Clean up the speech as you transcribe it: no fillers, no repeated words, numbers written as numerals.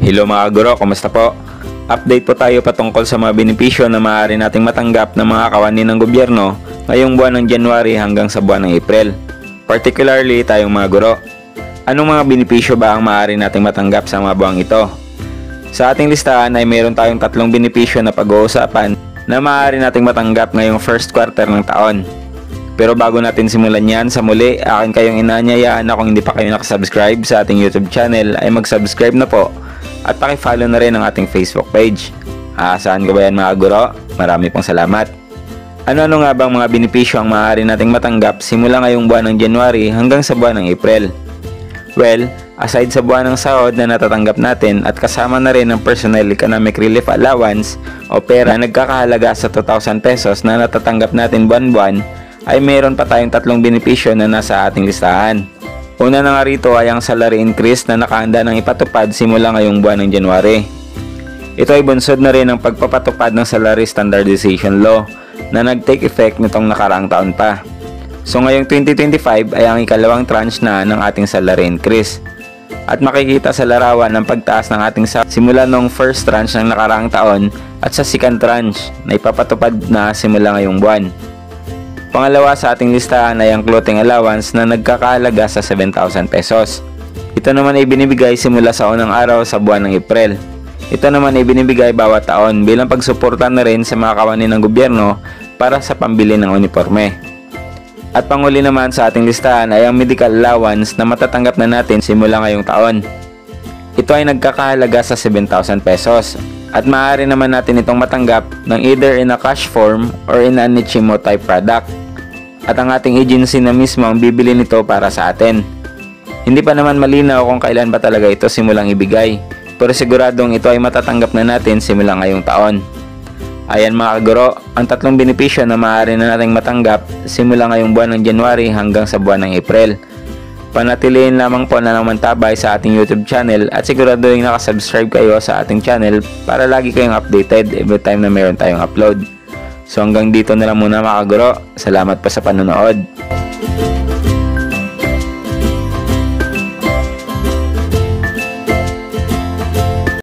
Hello mga guro, kumusta po? Update po tayo patungkol sa mga benepisyo na maaari nating matanggap ng mga kawani ng gobyerno ngayong buwan ng January hanggang sa buwan ng April. Particularly tayong mga guro. Anong mga benepisyo ba ang maaari nating matanggap sa mga buwang ito? Sa ating listahan ay mayroon tayong tatlong benepisyo na pag-uusapan na maaari nating matanggap ngayong first quarter ng taon. Pero bago natin simulan yan, sa muli, akin kayong inaanyayaan na kung hindi pa kayo nakasubscribe sa ating YouTube channel ay mag-subscribe na po at paki-follow na rin ang ating Facebook page. Saan ko ba yan mga guro? Marami pong salamat. Ano-ano nga bang mga benepisyo ang maaari nating matanggap simula ngayong buwan ng January hanggang sa buwan ng April? Well, aside sa buwan ng sahod na natatanggap natin at kasama na rin ang Personal Economic Relief Allowance o pera na nagkakahalaga sa 2,000 pesos na natatanggap natin buwan-buwan, ay mayroon pa tayong tatlong benepisyo na nasa ating listahan. Una na nga rito ay ang salary increase na nakahanda ng ipatupad simula ngayong buwan ng January. Ito ay bunsod na rin ng pagpapatupad ng Salary Standardization Law na nag-take effect nitong nakaraang taon pa. So ngayong 2025 ay ang ikalawang tranche na ng ating salary increase. At makikita sa larawan ng pagtaas ng ating simula nung first tranche ng nakaraang taon at sa second tranche na ipapatupad na simula ngayong buwan. Pangalawa sa ating listahan ay ang clothing allowance na nagkakahalaga sa 7,000 pesos. Ito naman ay binibigay simula sa unang araw sa buwan ng April. Ito naman ay binibigay bawat taon bilang pagsuporta na rin sa mga kawani ng gobyerno para sa pambili ng uniforme. At panghuli naman sa ating listahan ay ang medical allowance na matatanggap na natin simula ngayong taon. Ito ay nagkakahalaga sa 7,000 pesos. At maaari naman natin itong matanggap ng either in a cash form or in an Nichimo type product. At ang ating agency na mismo ang bibili nito para sa atin. Hindi pa naman malinaw kung kailan ba talaga ito simulang ibigay, pero siguradong ito ay matatanggap na natin simula ngayong taon. Ayan mga kaguro, ang tatlong benepisyo na maaari na nating matanggap simula ngayong buwan ng January hanggang sa buwan ng April. Panatilihin lamang po na mantabay sa ating YouTube channel at siguraduhin nakasubscribe kayo sa ating channel para lagi kayong updated every time na meron tayong upload. So hanggang dito na lang muna mga kaguro. Salamat po sa panonood.